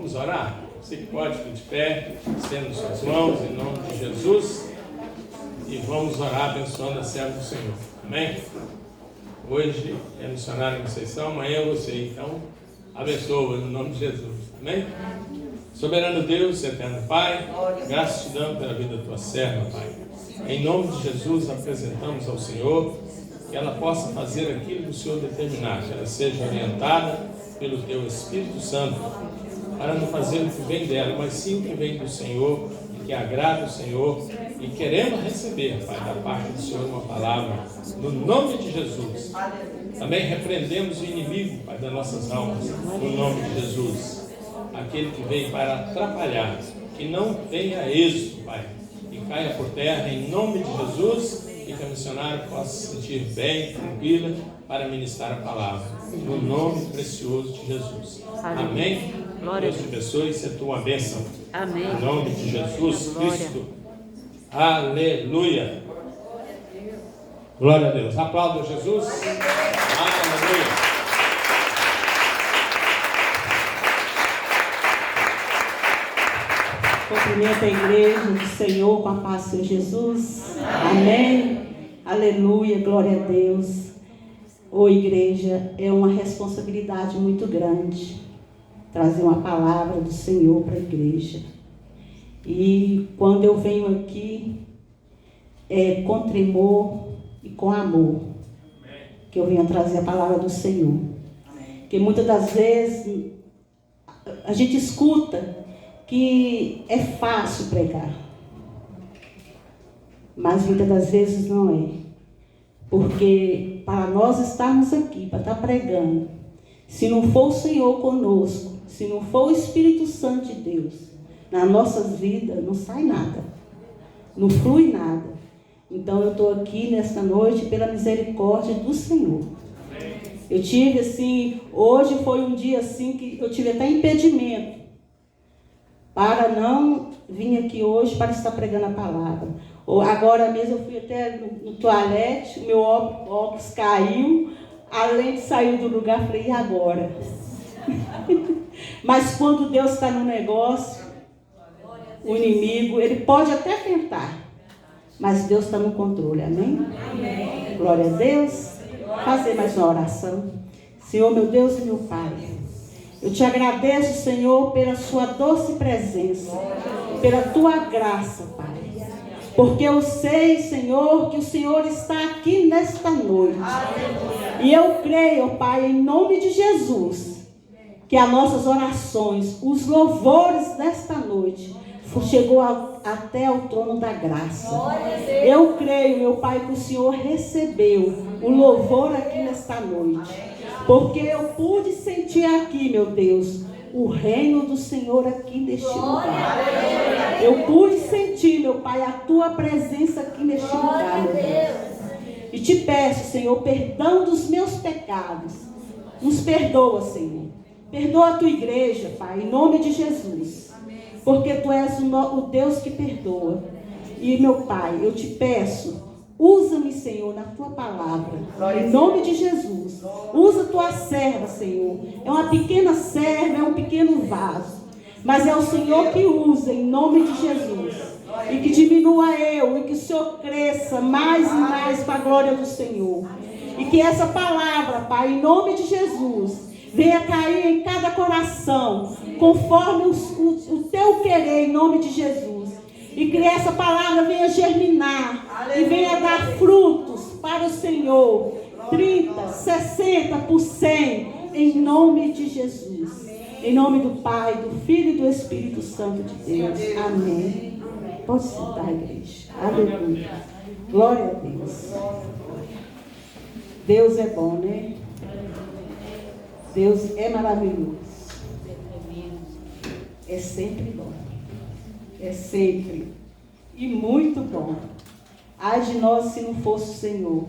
Vamos orar? Você que pode, fique de pé, estenda suas mãos em nome de Jesus e vamos orar abençoando a serva do Senhor. Amém? Hoje é missionário em Conceição, amanhã é você, então abençoa no nome de Jesus. Amém? Soberano Deus, eterno Pai, graças te damos pela vida da tua serva, Pai. Em nome de Jesus apresentamos ao Senhor que ela possa fazer aquilo que o Senhor determinar, que ela seja orientada pelo teu Espírito Santo, para não fazer o que vem dela, mas sim o que vem do Senhor, e que agrada o Senhor, e queremos receber, Pai, da parte do Senhor uma palavra, no nome de Jesus. Também repreendemos o inimigo, Pai, das nossas almas, no nome de Jesus. Aquele que veio para atrapalhar, que não tenha êxito, Pai, que caia por terra em nome de Jesus, e que a missionária possa se sentir bem, tranquila, para ministrar a palavra, no nome precioso de Jesus. Amém? Deus te abençoe e seja tua bênção. Amém. Em nome de Jesus Cristo. Aleluia. Glória a Deus. Aplauda Jesus. Aleluia. Cumprimento a igreja do Senhor com a paz do Senhor Jesus. Amém. Aleluia. Glória a Deus. Ô igreja, é uma responsabilidade muito grande trazer uma palavra do Senhor para a igreja. E quando eu venho aqui, é com tremor e com amor que eu venho trazer a palavra do Senhor. Porque muitas das vezes a gente escuta que é fácil pregar, mas muitas das vezes não é. Porque para nós estarmos aqui, para estar pregando, se não for o Senhor conosco, se não for o Espírito Santo de Deus, nas nossas vidas não sai nada, não flui nada. Então eu estou aqui nesta noite pela misericórdia do Senhor. Eu tive assim, hoje foi um dia assim que eu tive até impedimento para não vir aqui hoje para estar pregando a palavra. Agora mesmo eu fui até no toalete, o meu óculos caiu, a lente saiu do lugar, falei, e agora? Mas quando Deus está no negócio, o inimigo, ele pode até tentar, mas Deus está no controle, amém? Amém. Glória a Deus. Fazer mais uma oração. Senhor, meu Deus e meu Pai, eu te agradeço, Senhor, pela sua doce presença, pela tua graça, Pai. Porque eu sei, Senhor, que o Senhor está aqui nesta noite. E eu creio, Pai, em nome de Jesus, que as nossas orações, os louvores desta noite, chegou até ao trono da graça. Eu creio, meu Pai, que o Senhor recebeu o louvor aqui nesta noite. Porque eu pude sentir aqui, meu Deus, o reino do Senhor aqui neste lugar. Eu pude sentir, meu Pai, a tua presença aqui neste lugar, meu Deus. E te peço, Senhor, perdão dos meus pecados. Nos perdoa, Senhor. Perdoa a tua igreja, Pai, em nome de Jesus. Porque tu és o Deus que perdoa. E, meu Pai, eu te peço, usa-me, Senhor, na tua palavra. Em nome de Jesus. Usa tua serva, Senhor. É uma pequena serva, é um pequeno vaso. Mas é o Senhor que usa, em nome de Jesus. E que diminua eu, e que o Senhor cresça mais e mais para a glória do Senhor. E que essa palavra, Pai, em nome de Jesus, venha cair em cada coração, conforme o teu querer, em nome de Jesus. E que essa palavra venha germinar e venha dar frutos para o Senhor. 30, 60, por 100, em nome de Jesus. Em nome do Pai, do Filho e do Espírito Santo de Deus. Amém. Pode sentar, igreja. Aleluia. Glória a Deus. Deus é bom, né? Deus é maravilhoso. É sempre bom. É sempre. E muito bom. Ai de nós se não fosse o Senhor.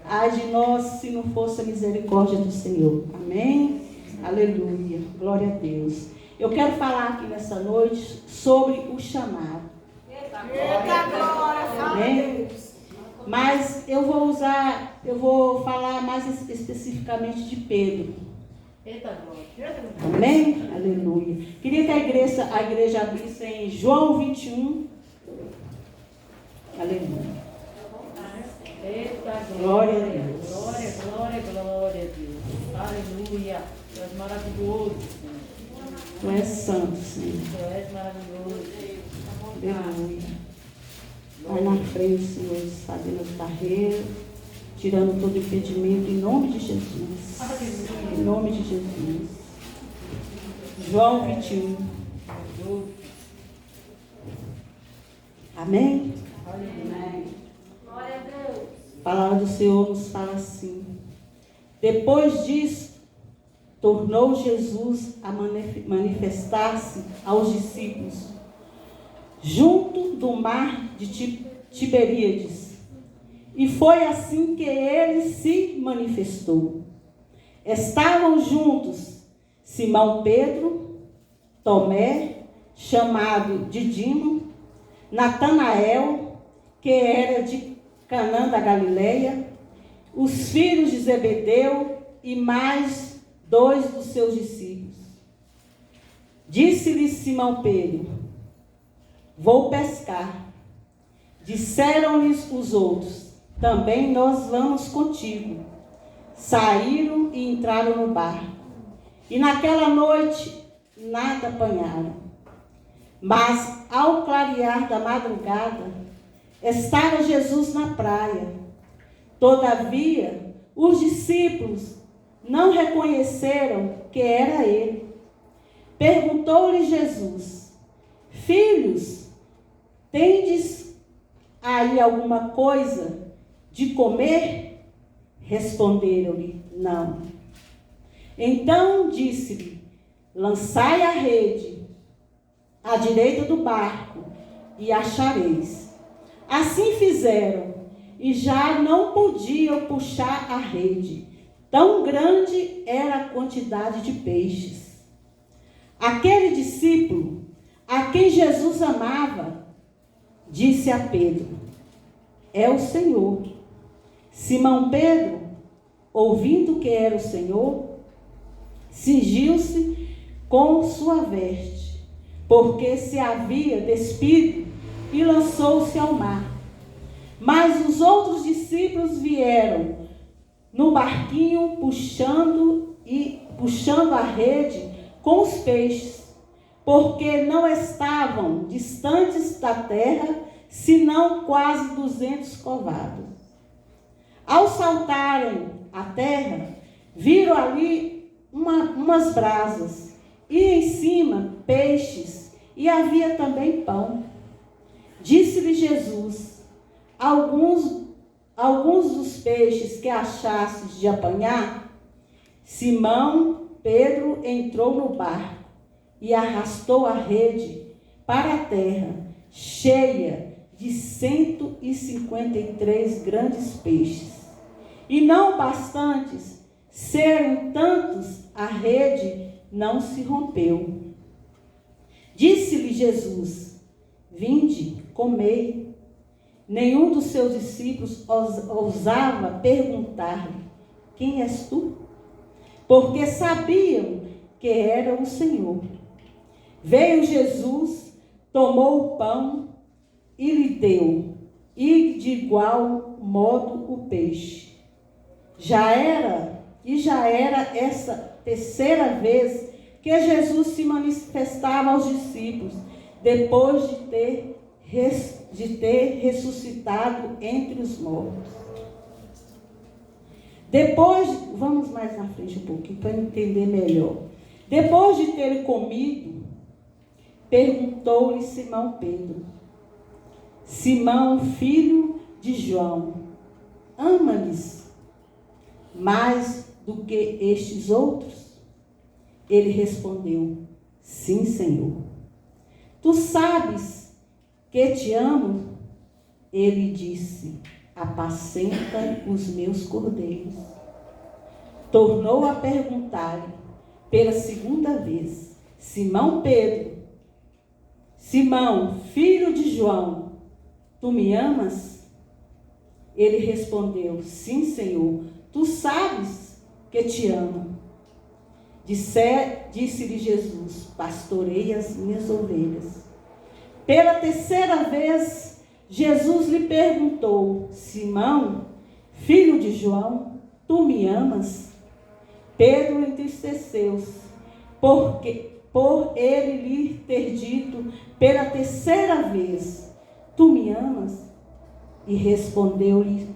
Ai de nós se não fosse a misericórdia do Senhor. Amém? Aleluia. Glória a Deus. Eu quero falar aqui nessa noite sobre o chamado. Amém? Mas eu vou falar mais especificamente de Pedro. Amém? Aleluia. Queria que a igreja abrisse em João 21. Aleluia. Eita, Glória a Deus. Glória, glória, glória a Deus. Aleluia. Tu és maravilhoso, Senhor. Tu és santo, Senhor. Tu és maravilhoso. Aleluia. Vai na frente, Senhor, fazendo as barreiras, tirando todo impedimento, em nome de Jesus. Em nome de Jesus. João 21. Amém? Amém. Glória a Deus. A palavra do Senhor nos fala assim. Depois disso, tornou Jesus a manifestar-se aos discípulos, junto do mar de Tiberíades. E foi assim que ele se manifestou. Estavam juntos Simão Pedro, Tomé, chamado Didimo, Natanael, que era de Canaã da Galileia, os filhos de Zebedeu e mais 2 dos seus discípulos. Disse-lhe Simão Pedro: vou pescar. Disseram-lhes os outros: também nós vamos contigo. Saíram e entraram no barco. E naquela noite nada apanharam. Mas ao clarear da madrugada, estava Jesus na praia. Todavia, os discípulos não reconheceram que era ele. Perguntou-lhe Jesus: filhos, tendes aí alguma coisa de comer? Responderam-lhe: não. Então disse-lhe: lançai a rede à direita do barco e achareis. Assim fizeram, e já não podiam puxar a rede, tão grande era a quantidade de peixes. Aquele discípulo, a quem Jesus amava, disse a Pedro: é o Senhor. Simão Pedro, ouvindo que era o Senhor, cingiu-se com sua veste, porque se havia despido, e lançou-se ao mar. Mas os outros discípulos vieram no barquinho puxando a rede com os peixes, porque não estavam distantes da terra, senão quase 200 covados. Ao saltarem a terra, viram ali umas brasas, e em cima peixes, e havia também pão. Disse-lhe Jesus: alguns dos peixes que achastes de apanhar? Simão Pedro entrou no barco e arrastou a rede para a terra, cheia de 153 grandes peixes. E não bastantes serem tantos, a rede não se rompeu. Disse-lhe Jesus: vinde, comei. Nenhum dos seus discípulos ousava perguntar-lhe: quem és tu? Porque sabiam que era o Senhor. Veio Jesus, tomou o pão e lhe deu, e de igual modo o peixe. Já era essa terceira vez que Jesus se manifestava aos discípulos, depois de ter ressuscitado entre os mortos. Vamos mais na frente um pouquinho para entender melhor. Depois de ter comido, perguntou-lhe Simão Pedro: Simão, filho de João, ama-lhes mais do que estes outros? Ele respondeu: sim, Senhor. Tu sabes que te amo. Ele disse: apacenta os meus cordeiros. Tornou a perguntar-lhe pela segunda vez: Simão Pedro, Simão, filho de João, tu me amas? Ele respondeu: sim, Senhor, tu sabes que te amo. Disse-lhe Jesus: pastorei as minhas ovelhas. Pela terceira vez, Jesus lhe perguntou: Simão, filho de João, tu me amas? Pedro entristeceu-se, por ele lhe ter dito pela terceira vez: tu me amas? E respondeu-lhe,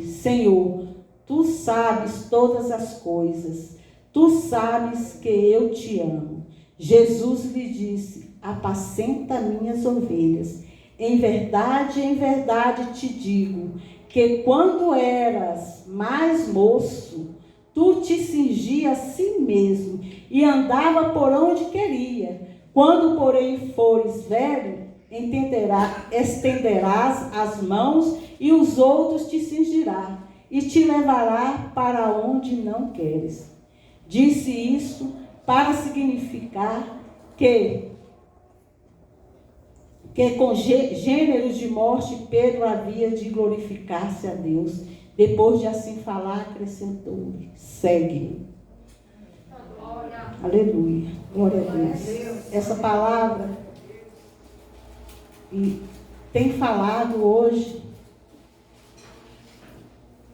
Senhor, tu sabes todas as coisas, tu sabes que eu te amo. Jesus lhe disse: apacenta minhas ovelhas. Em verdade te digo, que quando eras mais moço, tu te cingia a si mesmo e andava por onde queria. Quando, porém, fores velho, estenderás as mãos e os outros te cingirá e te levará para onde não queres. Disse isso para significar que com gêneros de morte Pedro havia de glorificar-se a Deus. Depois de assim falar, acrescentou-lhe: segue-me. Aleluia. Glória a Deus. Essa palavra tem falado hoje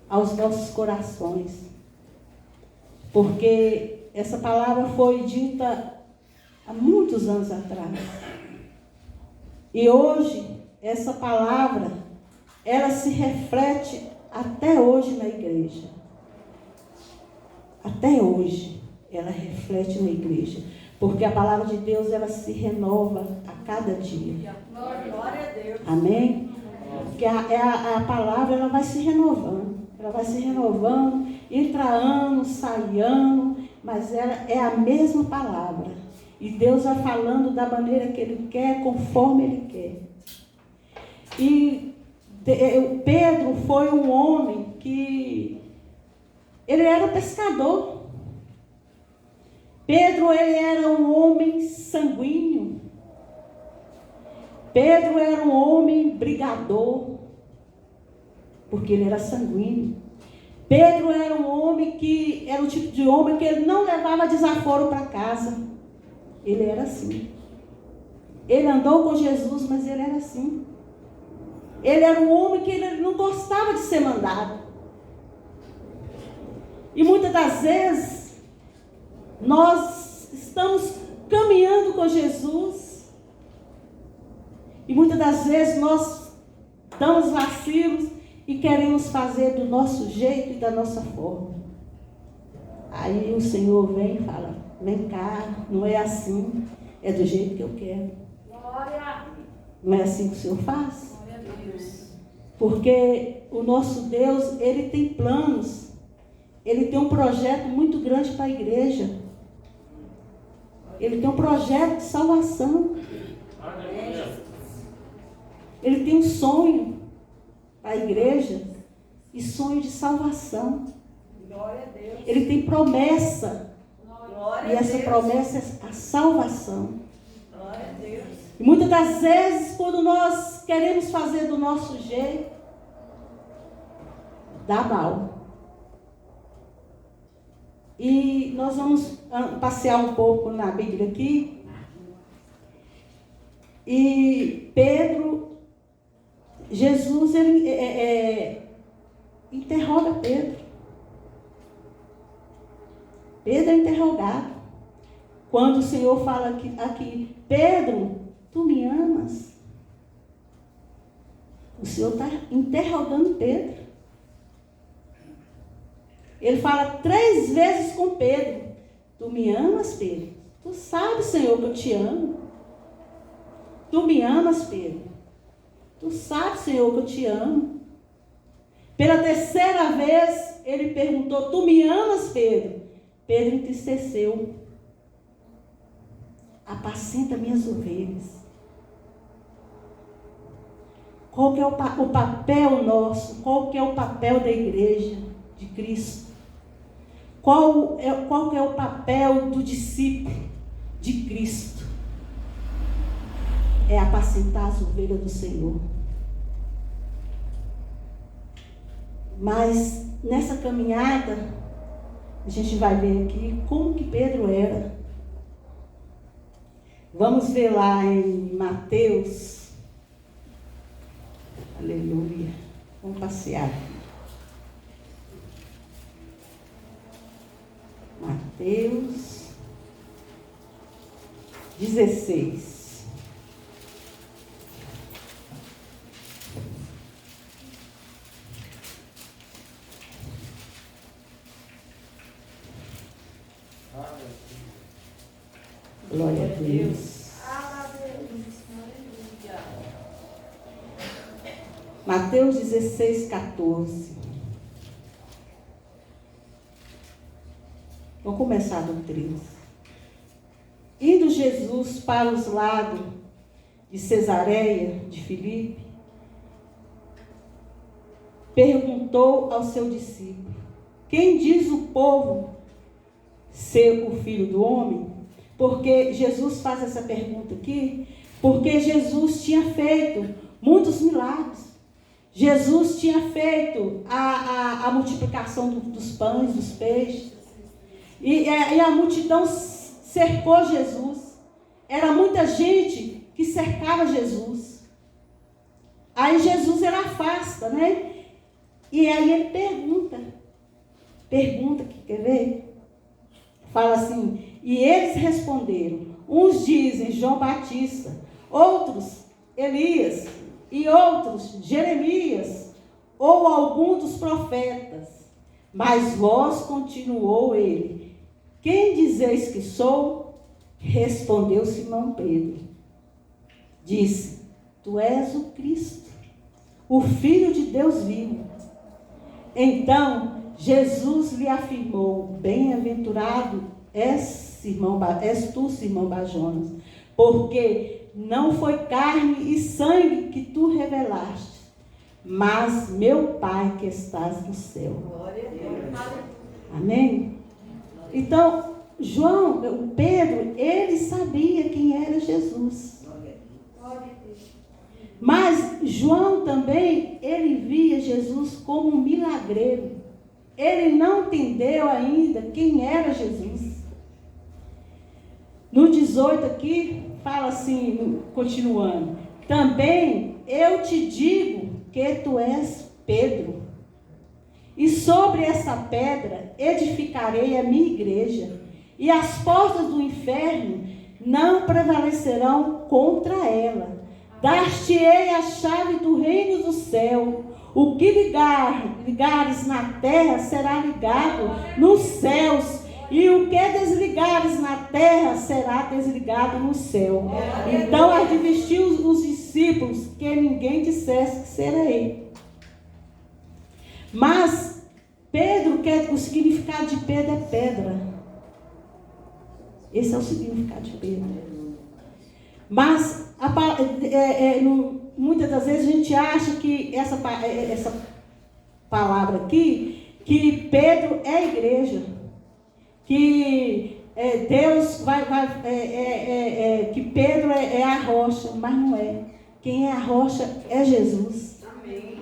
aos nossos corações. Porque essa palavra foi dita há muitos anos atrás. E hoje, essa palavra, ela se reflete até hoje na igreja. Até hoje, ela reflete na igreja. Porque a palavra de Deus, ela se renova a cada dia. Glória a Deus. Amém? Porque a palavra, ela vai se renovando. Ela vai se renovando, entra ano, sai ano, mas ela é a mesma palavra. E Deus vai falando da maneira que Ele quer, conforme Ele quer. E Pedro foi um homem que... ele era pescador. Pedro, ele era um homem sanguíneo. Pedro era um homem brigador, porque ele era sanguíneo. Pedro era um homem que... era o tipo de homem que ele não levava desaforo para casa. Ele era assim. Ele andou com Jesus, mas ele era assim. Ele era um homem que ele não gostava de ser mandado. E muitas das vezes, nós estamos caminhando com Jesus. E muitas das vezes, nós damos vacilos e queremos fazer do nosso jeito e da nossa forma. Aí o Senhor vem e fala: vem cá, não é assim, é do jeito que eu quero. Glória. Não é assim que o Senhor faz? Glória a Deus. Porque o nosso Deus, Ele tem planos, Ele tem um projeto muito grande para a igreja. Ele tem um projeto de salvação. Ele tem um sonho para a igreja e sonho de salvação. Glória a Deus. Ele tem promessa. Glória E essa promessa é a salvação. Glória a Deus. E muitas das vezes, quando nós queremos fazer do nosso jeito, dá mal. E nós vamos passear um pouco na Bíblia aqui. E Pedro, Jesus, ele interroga Pedro. Pedro é interrogado. Quando o Senhor fala aqui: Pedro, tu me amas? O Senhor está interrogando Pedro. Ele fala 3 vezes com Pedro: tu me amas, Pedro? Tu sabes, Senhor, que eu te amo. Tu me amas, Pedro? Tu sabes, Senhor, que eu te amo. Pela terceira vez, ele perguntou: tu me amas, Pedro? Pedro entristeceu. Apacenta minhas ovelhas. Qual que é o papel nosso? Qual que é o papel da igreja de Cristo? Qual que é o papel do discípulo de Cristo? É apacentar as ovelhas do Senhor. Mas nessa caminhada, A gente vai ver aqui como que Pedro era. Vamos ver lá em Mateus. Aleluia. Vamos passear aqui. Mateus 16. Glória a Deus. Mateus 16, 14. Vou começar do 13. Indo Jesus para os lados de Cesareia de Filipe, perguntou ao seu discípulo: quem diz o povo ser o Filho do Homem? Porque Jesus faz essa pergunta aqui, porque Jesus tinha feito muitos milagres. Jesus tinha feito a multiplicação dos pães, dos peixes. E a multidão cercou Jesus. Era muita gente que cercava Jesus. Aí Jesus ele afasta, né? E aí ele pergunta, quer ver? Fala assim: e eles responderam, uns dizem João Batista, outros Elias, e outros Jeremias, ou algum dos profetas. Mas vós, continuou ele, quem dizeis que sou? Respondeu Simão Pedro. Disse: tu és o Cristo, o Filho de Deus vivo. Então Jesus lhe afirmou: bem-aventurado és tu, Simão Bajonas, porque não foi carne e sangue que tu revelaste, mas meu Pai que estás no céu. Glória a Deus. Amém? Então, Pedro, ele sabia quem era Jesus. Mas João também, ele via Jesus como um milagreiro. Ele não entendeu ainda quem era Jesus. No 18 aqui, fala assim, continuando: também eu te digo que tu és Pedro, e sobre essa pedra edificarei a minha igreja, e as portas do inferno não prevalecerão contra ela. Dar-te-ei a chave do reino do céu. O que ligares na terra será ligado nos céus, e o que desligares na terra será desligado no céu. Então advertiu os discípulos que ninguém dissesse que será ele. Mas Pedro, o significado de Pedro é pedra. Esse é o significado de Pedro. Mas muitas das vezes a gente acha que essa palavra aqui, que Pedro é a igreja, que Deus que Pedro é a rocha, mas não é. Quem é a rocha é Jesus. Amém.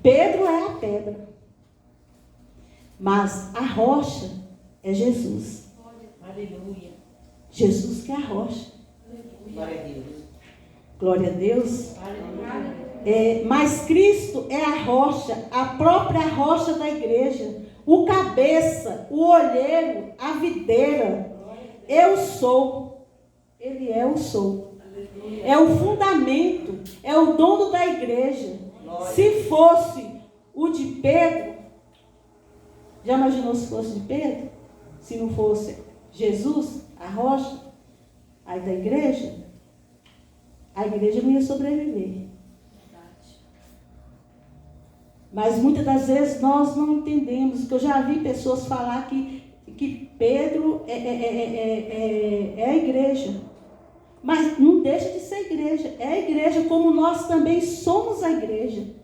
Pedro é a pedra, mas a rocha é Jesus. Aleluia. Jesus que é a rocha. Glória a Deus. Glória a Deus. Mas Cristo é a rocha, a própria rocha da igreja, o cabeça, o olheiro, a videira. Eu sou, ele é o sou. É o fundamento, é o dono da igreja. Se fosse o de Pedro, já imaginou se fosse de Pedro? Se não fosse Jesus, a rocha, aí da igreja, a igreja não ia sobreviver. Mas muitas das vezes nós não entendemos, que eu já vi pessoas falar que Pedro é a igreja. Mas não deixa de ser igreja. É a igreja, como nós também somos a igreja.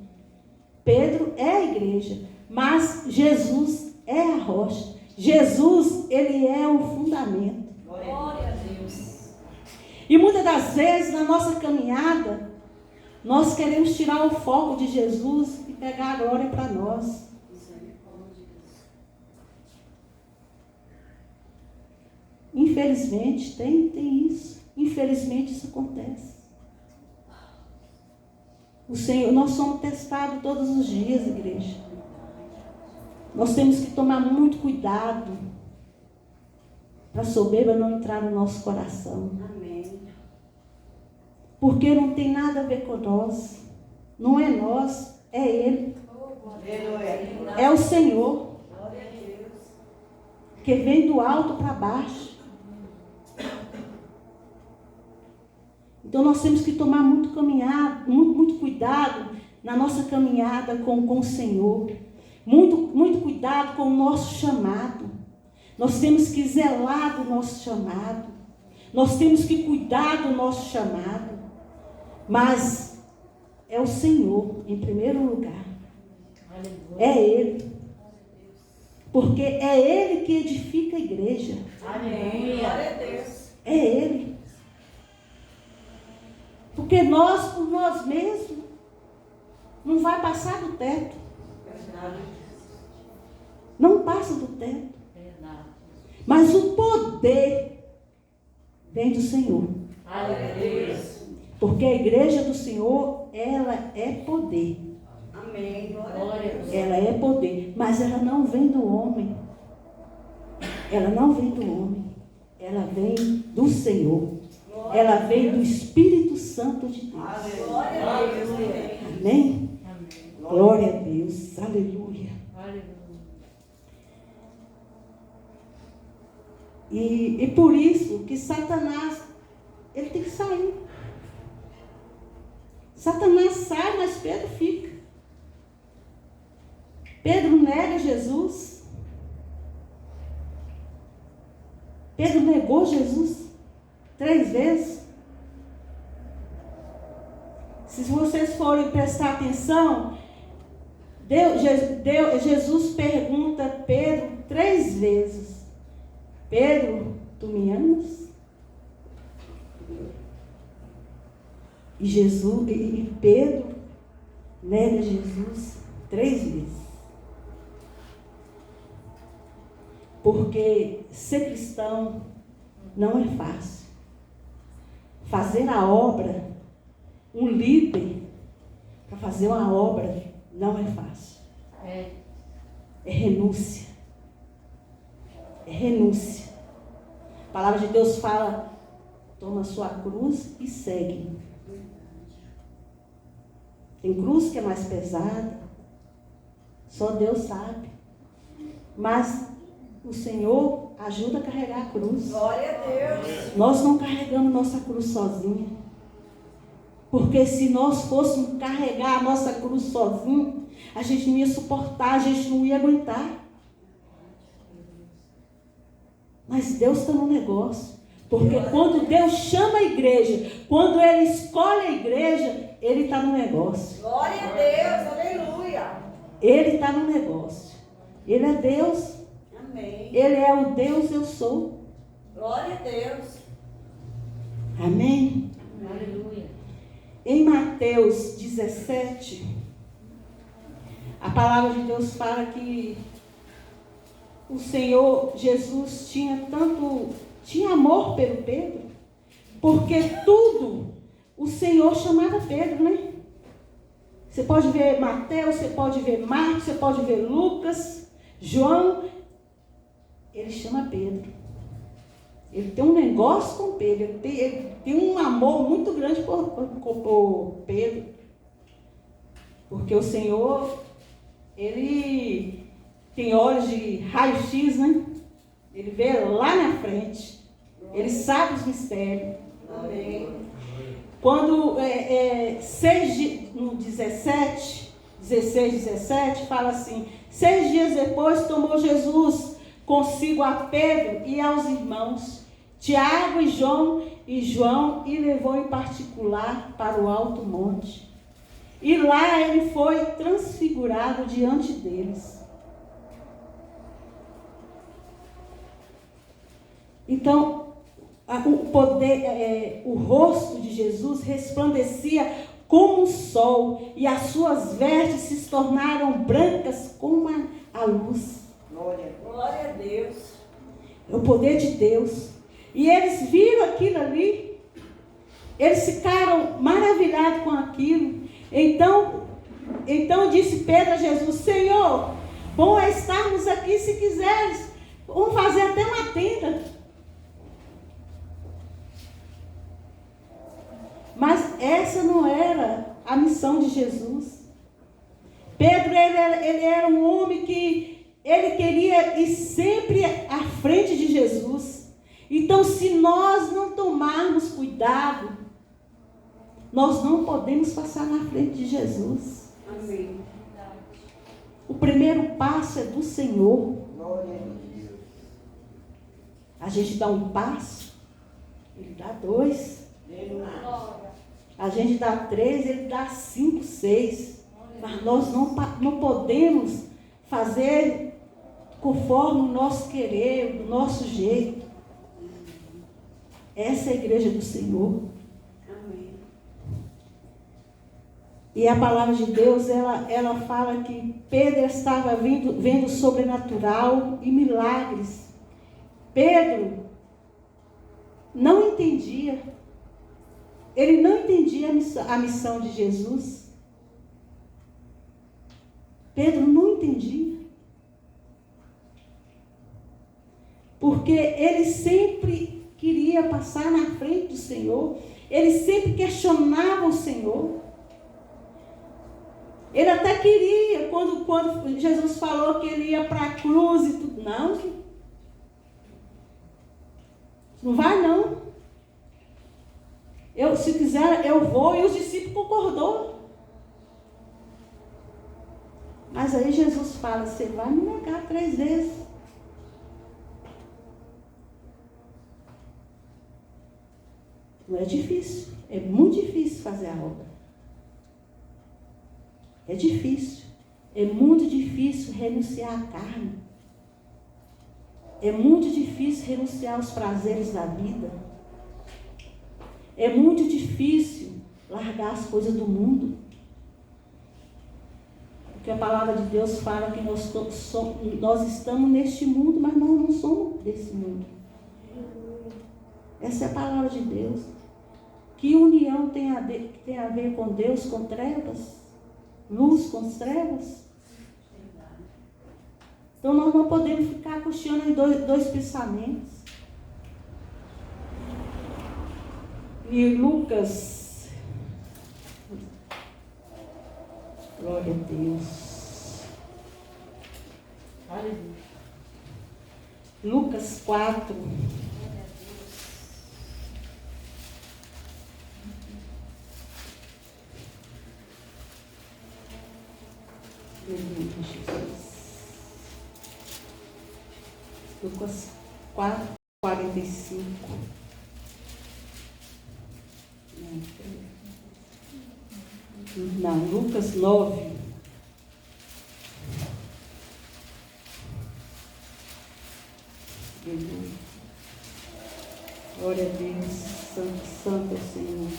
Pedro é a igreja, mas Jesus é a rocha. Jesus, ele é o fundamento. Glória a Deus. E muitas das vezes na nossa caminhada, nós queremos tirar o foco de Jesus e pegar a glória para nós. Infelizmente, tem isso. Infelizmente, isso acontece. O Senhor, nós somos testados todos os dias, igreja. Nós temos que tomar muito cuidado para a soberba não entrar no nosso coração. Amém. Porque não tem nada a ver com nós. Não é nós, é Ele. É o Senhor. Que vem do alto para baixo. Então nós temos que tomar muito cuidado na nossa caminhada com o Senhor. Muito cuidado com o nosso chamado. Nós temos que zelar do nosso chamado. Nós temos que cuidar do nosso chamado. Mas é o Senhor em primeiro lugar. É Ele. Porque é Ele que edifica a igreja. Amém. Glória a Deus. É Ele. Porque nós, por nós mesmos, não vai passar do teto. Não passa do teto. Mas o poder vem do Senhor. Aleluia. Porque a igreja do Senhor, ela é poder. Amém. Glória a Deus. Ela é poder. Mas ela não vem do homem. Ela não vem do homem. Ela vem do Senhor. Ela vem do Espírito Santo de Deus. Glória a Deus. Amém? Glória a Deus. Aleluia. E por isso que Satanás, ele tem que sair. Satanás sai, mas Pedro fica. Pedro nega Jesus. Pedro negou Jesus 3 vezes. Se vocês forem prestar atenção, Jesus pergunta a Pedro 3 vezes. Pedro, tu me amas? E Pedro nega Jesus 3 vezes. Porque ser cristão não é fácil. Fazer a obra, um líder, para fazer uma obra, não é fácil. É renúncia. É renúncia. A palavra de Deus fala, toma sua cruz e segue. Tem cruz que é mais pesada, só Deus sabe. Mas o Senhor ajuda a carregar a cruz. Glória a Deus. Nós não carregamos nossa cruz sozinha. Porque se nós fôssemos carregar a nossa cruz sozinho, a gente não ia suportar, a gente não ia aguentar. Mas Deus está no negócio. Porque quando Deus chama a igreja, quando Ele escolhe a igreja, Ele está no negócio. Glória a Deus, aleluia. Ele está no negócio. Ele é Deus. Amém. Ele é o Deus eu sou. Glória a Deus. Amém? Aleluia. Em Mateus 17, a palavra de Deus fala que o Senhor Jesus tinha amor pelo Pedro, porque tudo o Senhor chamava Pedro, né? Você pode ver Mateus, você pode ver Marcos, você pode ver Lucas, João, ele chama Pedro. Ele tem um negócio com Pedro, ele tem um amor muito grande por Pedro. Porque o Senhor, Ele tem olhos de raio-x, né? Ele vê lá na frente. Ele sabe os mistérios. Amém. Quando no 16, 17, fala assim: 6 dias depois tomou Jesus consigo a Pedro e aos irmãos, Tiago e João, e levou em particular para o alto monte. E lá ele foi transfigurado diante deles. Então, o rosto de Jesus resplandecia como o sol, e as suas vestes se tornaram brancas como a luz. Glória a Deus. É o poder de Deus. E eles viram aquilo ali, eles ficaram maravilhados com aquilo. Então disse Pedro a Jesus: Senhor, bom é estarmos aqui, se quiseres, vamos fazer até uma tenda. Mas essa não era a missão de Jesus. Pedro, ele era um homem que ele queria ir sempre à frente de Jesus. Então, se nós não tomarmos cuidado, nós não podemos passar na frente de Jesus. Amém. O primeiro passo é do Senhor. A gente dá um passo, Ele dá 2. A gente dá 3, Ele dá 5, 6. Mas nós não podemos fazer conforme o nosso querer, do nosso jeito. Essa é a igreja do Senhor. Amém. E a palavra de Deus, ela fala que Pedro estava vendo o sobrenatural e milagres. Pedro não entendia. Ele não entendia a missão de Jesus. Pedro não entendia. Porque ele sempre queria passar na frente do Senhor. Ele sempre questionava o Senhor. Ele até queria, quando Jesus falou que ele ia para a cruz e tudo. Não vai não. Se quiser, eu vou. E os discípulos concordou. Mas aí Jesus fala: você vai me negar 3 vezes. Não é difícil. É muito difícil fazer a obra. É difícil. É muito difícil renunciar à carne. É muito difícil renunciar aos prazeres da vida. É muito difícil largar as coisas do mundo. Porque a palavra de Deus fala que nós estamos neste mundo, mas nós não somos desse mundo. Essa é a palavra de Deus. Que união tem a ver com Deus, com trevas? Luz com trevas? Então nós não podemos ficar cocheando em dois pensamentos. E Lucas, glória a Deus. Aleluia. Lucas 4. Jesus. Lucas 4, 45. Não, Lucas 9. Glória a Deus, santo, santo é o Senhor.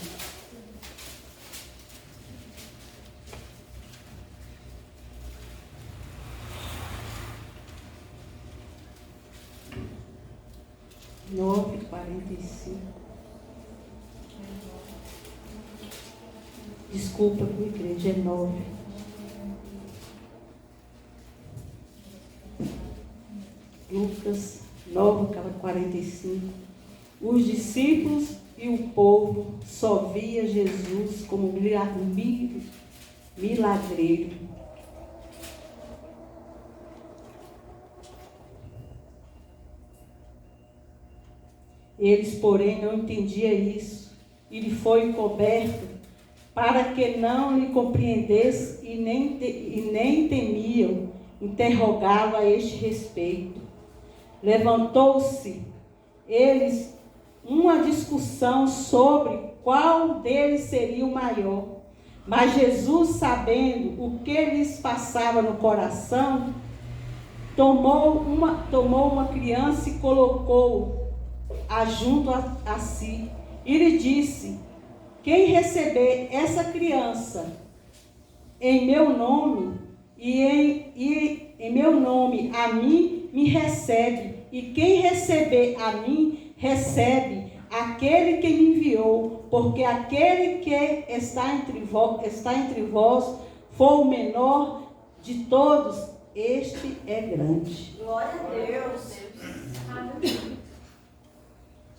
Nove, 45. Desculpa, minha igreja, é 9. Lucas 9, 45. Os discípulos e o povo só via Jesus como milagreiro. Eles, porém, não entendiam isso, e lhe foi encoberto, para que não lhe compreendesse e nem temiam interrogá-lo a este respeito. Levantou-se eles uma discussão sobre qual deles seria o maior. Mas Jesus, sabendo o que lhes passava no coração, tomou uma criança e colocou-a junto a si. E lhe disse: quem receber essa criança em meu nome, em meu nome a mim, me recebe. E quem receber a mim, recebe aquele que me enviou, porque aquele que está entre vós for o menor de todos, este é grande. Glória a Deus.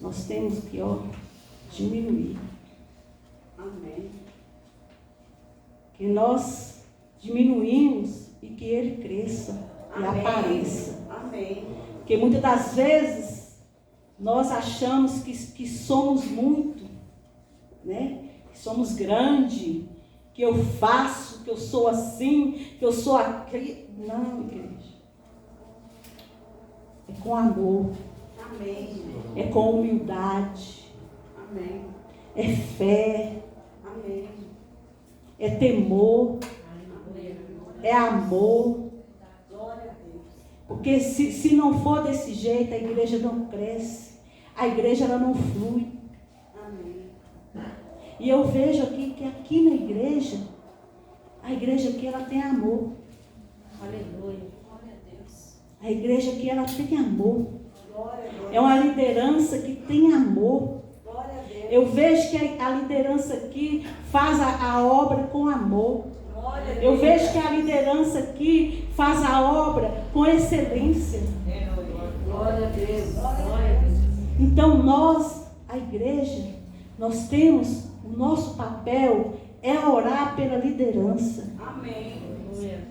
Nós temos que, diminuir. Amém. Que nós diminuímos e que ele cresça e Amém. apareça. Amém. Porque muitas das vezes nós achamos que somos muito, né? Que somos grande, que eu faço, que eu sou assim, que eu sou aquilo. Não, igreja. É com amor. Amém. É com humildade. Amém. É fé. Amém. É temor. É amor. Glória a Deus. Porque se não for desse jeito, a igreja não cresce. A igreja ela não flui. Amém. E eu vejo aqui que aqui na igreja, a igreja aqui ela tem amor. Aleluia. Glória a Deus. A igreja aqui ela tem amor. Glória a Deus. É uma liderança que tem amor. Glória a Deus. Eu vejo que a liderança aqui faz a obra com amor. Glória a Deus. Eu vejo que a liderança aqui faz a obra com excelência. Glória a Deus. Glória a Deus. Então nós, a igreja, nós temos, o nosso papel é orar pela liderança. Amém. Aleluia.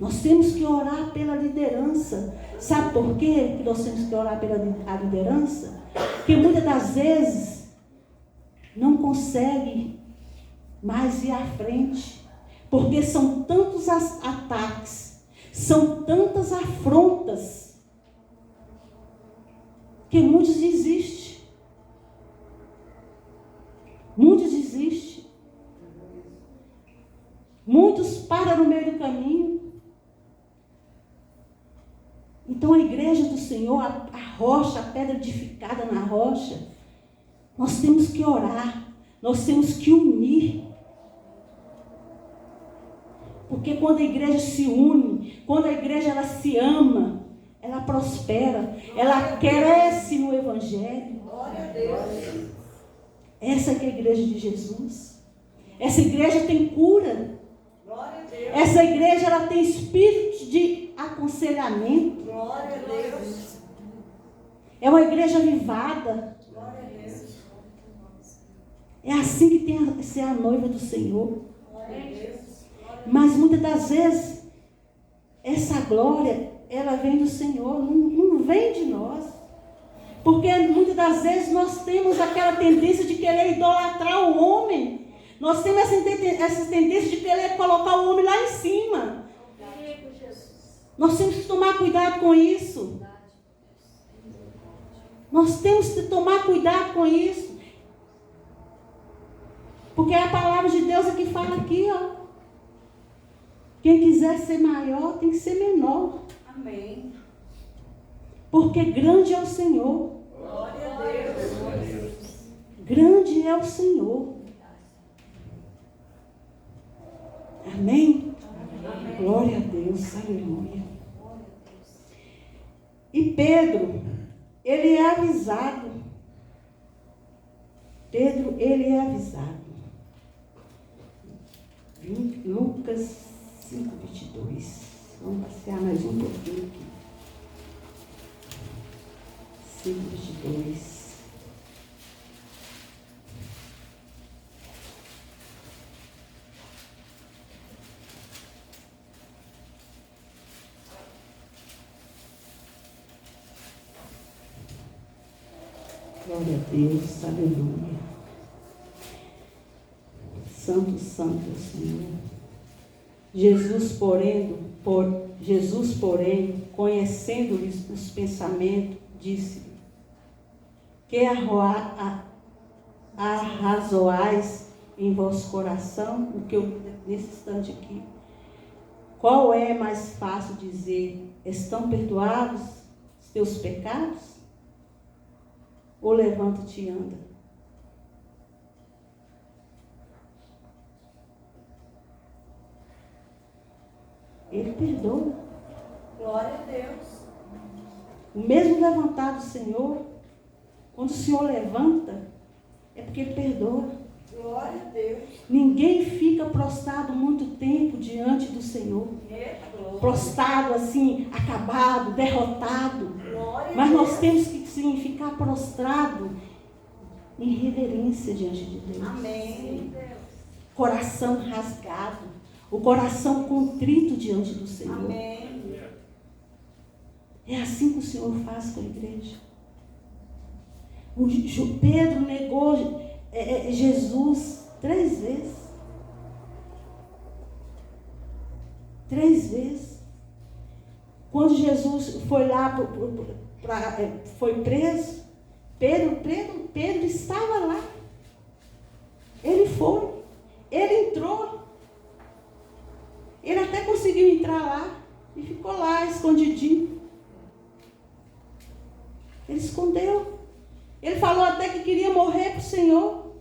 Nós temos que orar pela liderança. Sabe por quê que nós temos que orar pela liderança? Porque muitas das vezes não consegue mais ir à frente. Porque são tantos ataques, são tantas afrontas, que muitos desistem. Muitos desistem. Muitos param no meio do caminho. Então a igreja do Senhor, a rocha, a pedra edificada na rocha, nós temos que orar, nós temos que unir. Porque quando a igreja se une, quando a igreja ela se ama, ela prospera, ela cresce no Evangelho. Glória a Deus. Essa que é a igreja de Jesus. Essa igreja tem cura. Glória a Deus. Essa igreja ela tem espírito de aconselhamento. Glória a Deus. É uma igreja avivada. Glória a Deus. É assim que tem que ser a noiva do Senhor. Glória a Deus. Mas muitas das vezes, essa glória, ela vem do Senhor, não vem de nós. Porque muitas das vezes nós temos aquela tendência de querer idolatrar o homem. Nós temos essa tendência de querer colocar o homem lá em cima. Nós temos que tomar cuidado com isso. Nós temos que tomar cuidado com isso. Porque a palavra de Deus é que fala aqui, ó. Quem quiser ser maior tem que ser menor. Amém. Porque grande é o Senhor. Glória a Deus. Grande é o Senhor. Amém? Amém. Glória a Deus. Aleluia. E Pedro, ele é avisado. Pedro, ele é avisado. Lucas 5:22. Vamos passear mais um pouquinho aqui. 5:22. Glória a Deus, aleluia. Santo, santo é o Senhor. Jesus, porém, conhecendo-lhes os pensamentos, disse-lhe: que arrazoais em vosso coração, o que eu, nesse instante aqui, qual é mais fácil dizer, estão perdoados os teus pecados? Ou levanta-te e anda? Ele perdoa. Glória a Deus. O mesmo levantar do Senhor, Quando o Senhor levanta, é porque Ele perdoa. Glória a Deus. Ninguém fica prostrado muito tempo diante do Senhor. Prostrado assim, acabado, derrotado. Glória a Mas Deus. nós temos que sim, ficar prostrado em reverência diante de Deus. Amém. Coração rasgado, o coração contrito diante do Senhor. Amém. É assim que o Senhor faz com a igreja. Pedro negou Jesus 3 vezes. 3 vezes. Quando Jesus foi lá, foi preso, Pedro estava lá. Ele foi. Ele entrou. Ele até conseguiu entrar lá. E ficou lá, escondidinho. Ele escondeu. Ele falou até que queria morrer para o Senhor.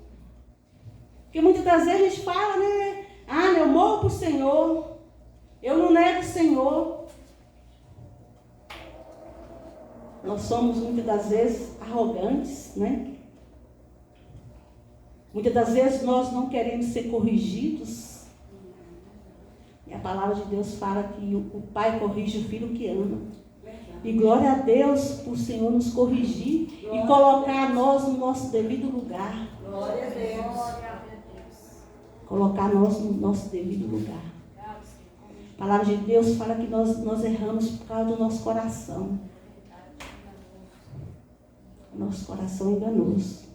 Porque muitas das vezes a gente fala, né? Ah, eu morro para o Senhor. Eu não nego o Senhor. Nós somos muitas das vezes arrogantes, né? Muitas das vezes nós não queremos ser corrigidos. E a palavra de Deus fala que o pai corrige o filho que ama. E glória a Deus por o Senhor nos corrigir e colocar nós no nosso devido lugar. Glória a Deus. Colocar nós no nosso devido lugar. A palavra de Deus fala que nós erramos por causa do nosso coração. Nosso coração enganoso.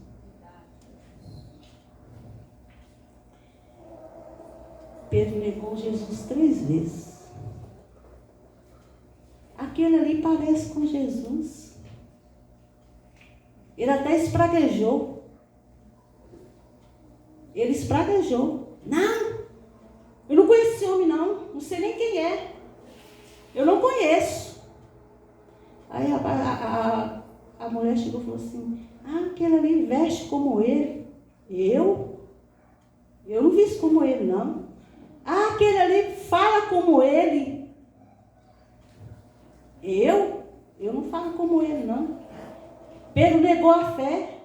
Pedro negou Jesus 3 vezes. Aquele ali parece com Jesus. Ele até espraguejou. Ele espraguejou. Não, eu não conheço esse homem não. Não sei nem quem é. Eu não conheço. Aí a mulher chegou e falou assim, aquele ali veste como ele. Eu não visto como ele não. Aquele ali fala como ele. Eu não falo como ele não. Pedro negou a fé.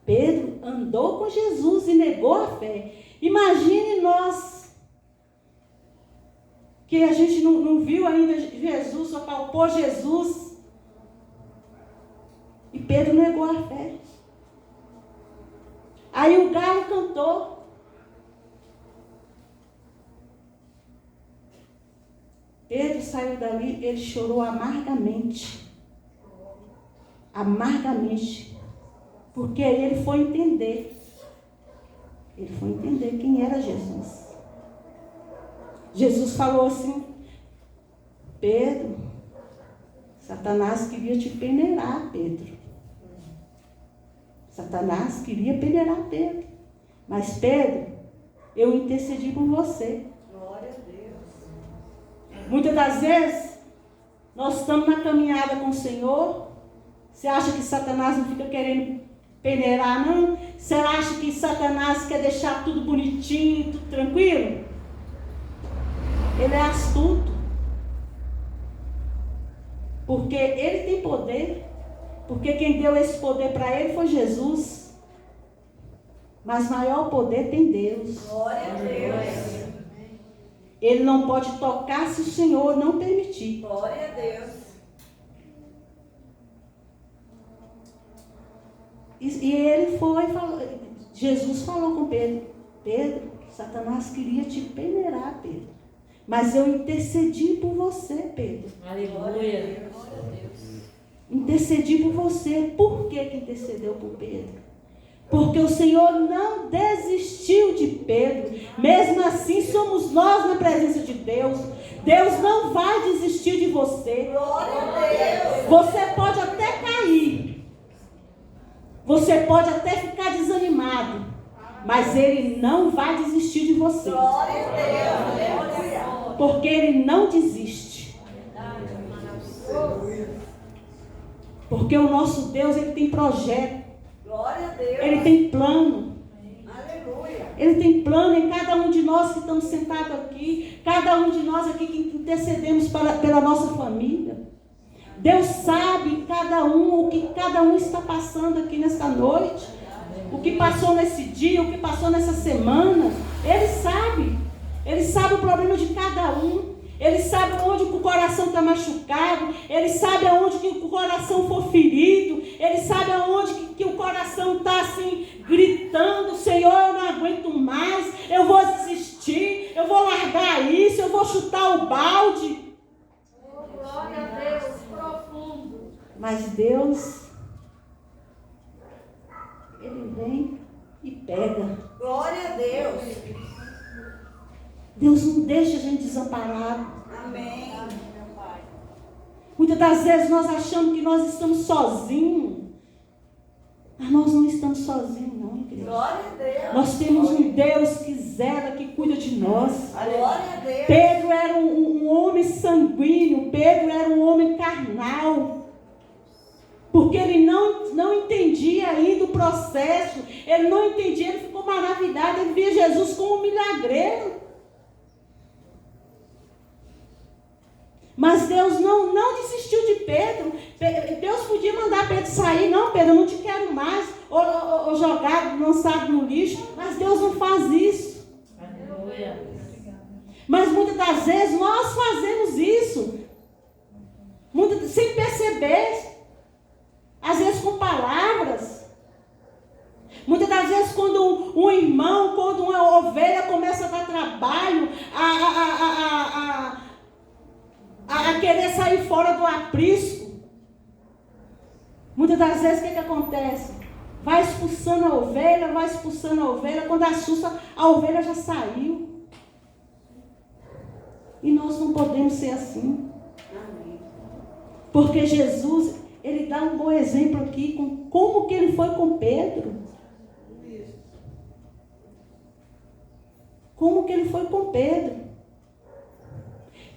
Pedro andou com Jesus e negou a fé. Imagine nós, que a gente não viu ainda Jesus, só palpou Jesus. E Pedro negou a fé. Aí o galo cantou. Pedro saiu dali, ele chorou amargamente. Amargamente. Porque ele foi entender. Ele foi entender quem era Jesus. Jesus falou assim, Pedro, Satanás queria te peneirar, Pedro. Satanás queria peneirar Pedro. Mas Pedro, eu intercedi por você. Glória a Deus. Muitas das vezes, nós estamos na caminhada com o Senhor. Você acha que Satanás não fica querendo peneirar, não? Você acha que Satanás quer deixar tudo bonitinho, tudo tranquilo? Ele é astuto. Porque ele tem poder. Porque quem deu esse poder para ele foi Jesus. Mas maior poder tem Deus. Glória a Deus. Ele não pode tocar se o Senhor não permitir. Glória a Deus. E ele foi, Jesus falou com Pedro, Pedro, Satanás queria te peneirar, Pedro. Mas eu intercedi por você, Pedro. Aleluia. Intercedi por você. Por que intercedeu por Pedro? Porque o Senhor não desistiu de Pedro. Mesmo assim, somos nós na presença de Deus. Deus não vai desistir de você. Glória a Deus. Você pode até cair. Você pode até ficar desanimado. Mas Ele não vai desistir de você. Glória a Deus. Aleluia. Porque Ele não desiste. Porque o nosso Deus, Ele tem projeto. Glória a Deus. Ele tem plano. Aleluia. Ele tem plano em cada um de nós que estamos sentados aqui. Cada um de nós aqui que intercedemos pela nossa família. Deus sabe o que cada um está passando aqui nesta noite. O que passou nesse dia, o que passou nessa semana. Ele sabe. Ele sabe o problema de cada um. Ele sabe onde o coração está machucado. Ele sabe aonde que o coração foi ferido. Ele sabe aonde que o coração está assim, gritando: Senhor, eu não aguento mais. Eu vou desistir. Eu vou largar isso. Eu vou chutar o balde. Oh, glória a Deus, profundo. Mas Deus, Ele vem e pega. Glória a Deus. Deus não deixa a gente desamparado. Amém, meu Pai. Muitas das vezes nós achamos que nós estamos sozinhos. Mas nós não estamos sozinhos, não, igreja. Glória a Deus. Nós temos um Deus que zela, que cuida de nós. Glória a Deus. Pedro era um homem sanguíneo. Pedro era um homem carnal. Porque ele não entendia ainda o processo. Ele não entendia, ele ficou maravilhado. Ele via Jesus como um milagreiro. Mas Deus não desistiu de Pedro. Deus podia mandar Pedro sair. Não, Pedro, eu não te quero mais. Ou jogado, lançado no lixo. Mas Deus não faz isso. Aleluia. Mas muitas das vezes nós fazemos isso. Sem perceber. Às vezes com palavras. Muitas das vezes quando um irmão, quando uma ovelha começa a dar trabalho, a querer sair fora do aprisco. Muitas das vezes o que acontece? Vai expulsando a ovelha, quando assusta, a ovelha já saiu. E nós não podemos ser assim. Porque Jesus, Ele dá um bom exemplo aqui com como que Ele foi com Pedro. Como que Ele foi com Pedro.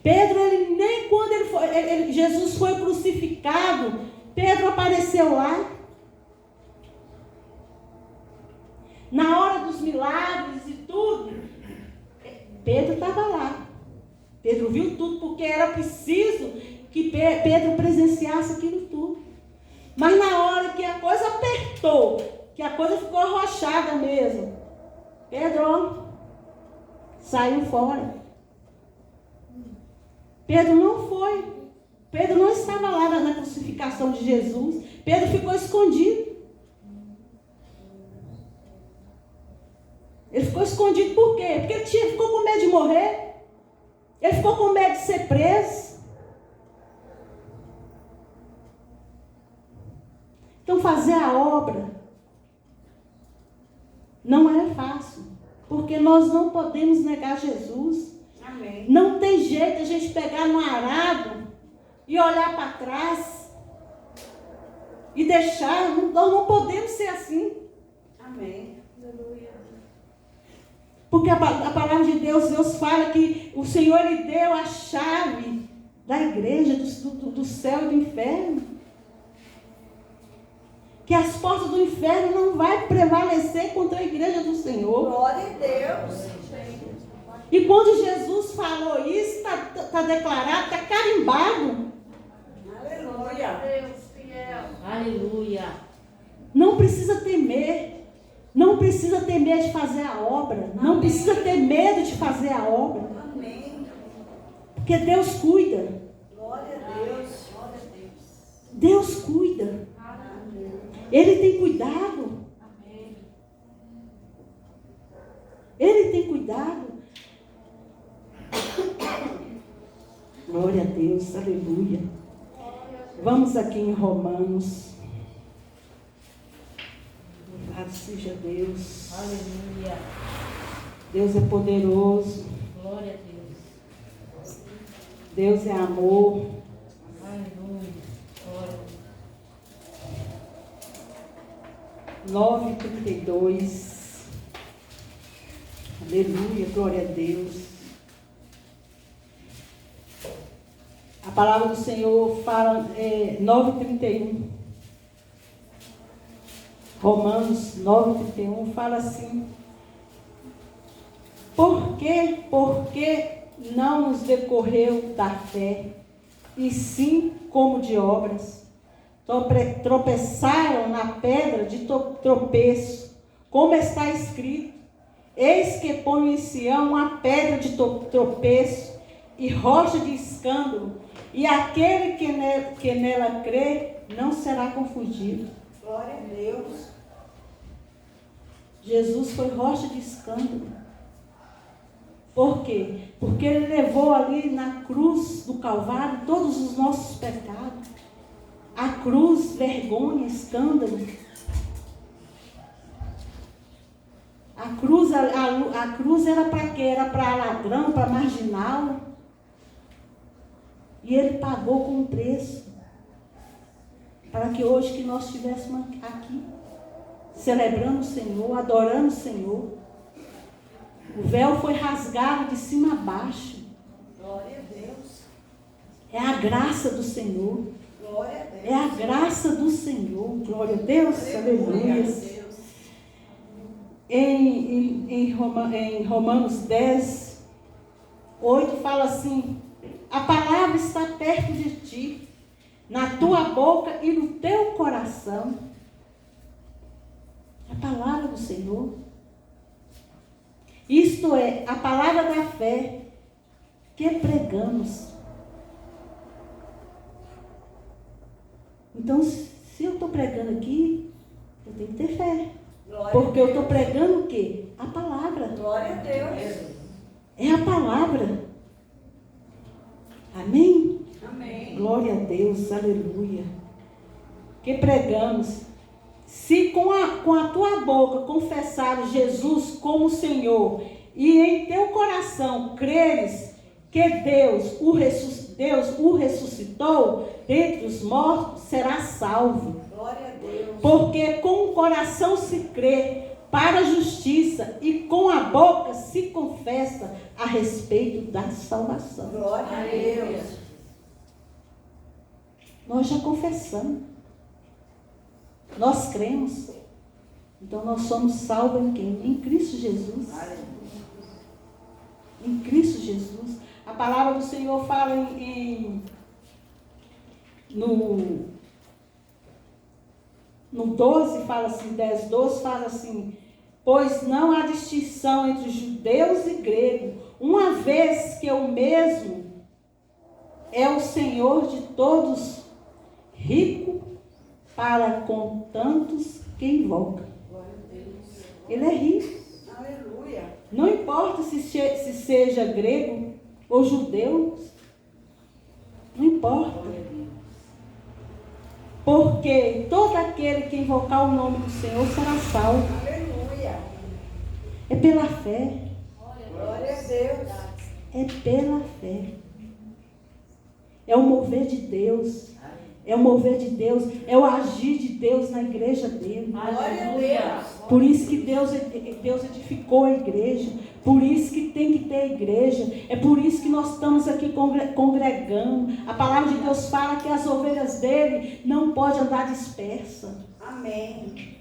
Pedro, ele nem quando Jesus foi crucificado, Pedro apareceu lá. Na hora dos milagres e tudo, Pedro estava lá. Pedro viu tudo, porque era preciso que Pedro presenciasse aquilo tudo. Mas na hora que a coisa apertou, que a coisa ficou arrochada mesmo, Pedro saiu fora. Pedro não foi. Pedro não estava lá na crucificação de Jesus. Pedro ficou escondido. Ele ficou escondido por quê? Porque ele ficou com medo de morrer. Ele ficou com medo de ser preso. Então fazer a obra não é fácil. Porque nós não podemos negar Jesus. Amém. Não tem jeito a gente pegar no arado e olhar para trás e deixar. Nós não podemos ser assim. Amém. Aleluia. Porque a palavra de Deus fala que o Senhor lhe deu a chave da igreja, do céu e do inferno. Que as portas do inferno não vai prevalecer contra a igreja do Senhor. Glória a Deus. E quando Jesus falou isso, está declarado, está carimbado. Aleluia. Deus fiel. Aleluia. Não precisa temer. Não precisa ter medo de fazer a obra. Não precisa ter medo de fazer a obra. Amém. Porque Deus cuida. Glória a Deus. Glória a Deus. Deus cuida. Ele tem cuidado. Ele tem cuidado. Glória a Deus, aleluia. Vamos aqui em Romanos. Louvado seja Deus. Aleluia. Deus é poderoso. Glória a Deus. Deus é amor. Aleluia. Glória. 9:32. Aleluia, glória a Deus. A palavra do Senhor fala 9:31. Romanos 9:31 fala assim: Porque não nos decorreu da fé, e sim como de obras. Tropeçaram na pedra de tropeço, como está escrito: eis que ponho em Sião uma pedra de tropeço e rocha de escândalo, e aquele que nela crê não será confundido. Glória a Deus. Jesus foi rocha de escândalo. Por quê? Porque ele levou ali na cruz do Calvário todos os nossos pecados. A cruz, vergonha, escândalo. A cruz era para quê? Era para ladrão, para marginal. E ele pagou com um preço. Para que hoje que nós estivéssemos aqui, celebrando o Senhor, adorando o Senhor. O véu foi rasgado de cima a baixo. Glória a Deus. É a graça do Senhor. Glória a Deus. É a graça do Senhor. Glória a Deus. Aleluia. Em Romanos 10, 8 fala assim: a palavra está perto de ti, na tua boca e no teu coração. A palavra do Senhor. Isto é, a palavra da fé que pregamos. Então, se eu estou pregando aqui, eu tenho que ter fé. Glória Porque a eu estou Deus. pregando o quê? A palavra. Glória a Deus. É a palavra. Amém? Amém. Glória a Deus, aleluia. Que pregamos. Se com a tua boca confessares Jesus como Senhor e em teu coração creres que Deus o ressuscitou dentre os mortos, serás salvo. Glória a Deus. Porque com o coração se crê para a justiça e com a boca se confessa a respeito da salvação. Glória a Deus. Nós já confessamos. Nós cremos. Então nós somos salvos em quem? Em Cristo Jesus. Em Cristo Jesus. A palavra do Senhor fala no 12, fala assim, 10, 12, fala assim: pois não há distinção entre judeus e gregos, uma vez que o mesmo é o Senhor de todos, rico para com tantos que invoca. Glória a Deus. Ele é rico. Aleluia. Não importa se seja grego ou judeu. Não importa. Porque todo aquele que invocar o nome do Senhor será salvo. Aleluia. É pela fé. Glória a Deus. É pela fé. É o mover de Deus. É o mover de Deus. É o agir de Deus na igreja dele. Glória a Deus. Por isso que Deus edificou a igreja. Por isso que tem que ter igreja. É por isso que nós estamos aqui congregando. A palavra de Deus fala que as ovelhas dele não podem andar dispersas. Amém.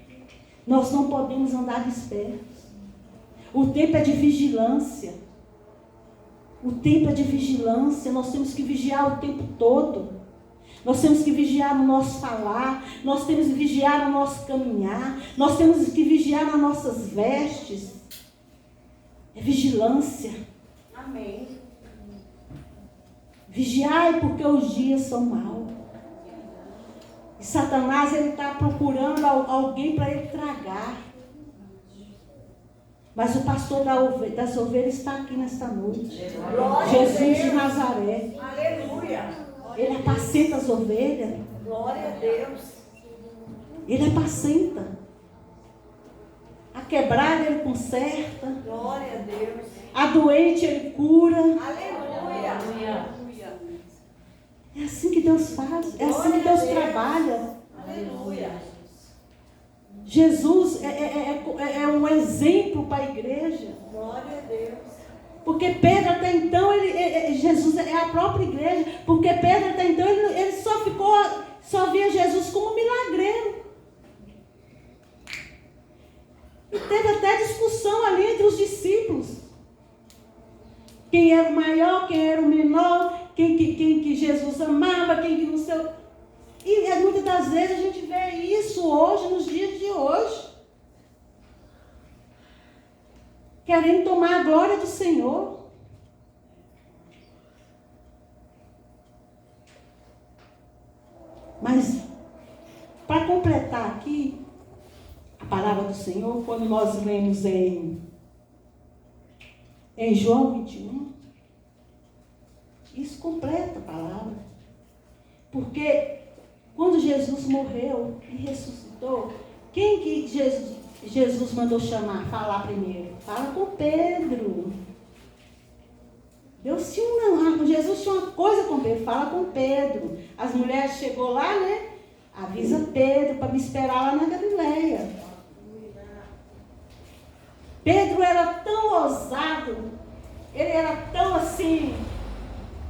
Nós não podemos andar dispersos. O tempo é de vigilância. O tempo é de vigilância. Nós temos que vigiar o tempo todo. Nós temos que vigiar no nosso falar, nós temos que vigiar no nosso caminhar, nós temos que vigiar nas nossas vestes. É vigilância. Amém. Vigiai porque os dias são maus. E Satanás está procurando alguém para ele tragar. Mas o pastor das ovelhas está aqui nesta noite. Glória Jesus a Deus. de Nazaré. Aleluia. Ele apacenta as ovelhas. Glória a Deus. Ele apacenta. A quebrada ele conserta. Glória a Deus. A doente ele cura. Aleluia. É assim que Deus faz. É assim que Deus trabalha. Aleluia. Jesus é um exemplo para a igreja. Glória a Deus. Porque Pedro até então, Jesus é a própria igreja. Porque Pedro até então, ele só via Jesus como milagreiro. E teve até discussão ali entre os discípulos. Quem era o maior, quem era o menor, quem que Jesus amava, quem que não sei. E muitas das vezes a gente vê isso hoje, nos dias de hoje. Querendo tomar a glória do Senhor. Mas, para completar aqui a palavra do Senhor, quando nós lemos em João 21, isso completa a palavra. Porque quando Jesus morreu e ressuscitou, quem que Jesus mandou falar primeiro? Fala com Pedro. Jesus tinha uma coisa com Pedro, fala com Pedro. As mulheres chegou lá, né? Avisa Pedro para me esperar lá na Galileia. Pedro era tão ousado, ele era tão assim,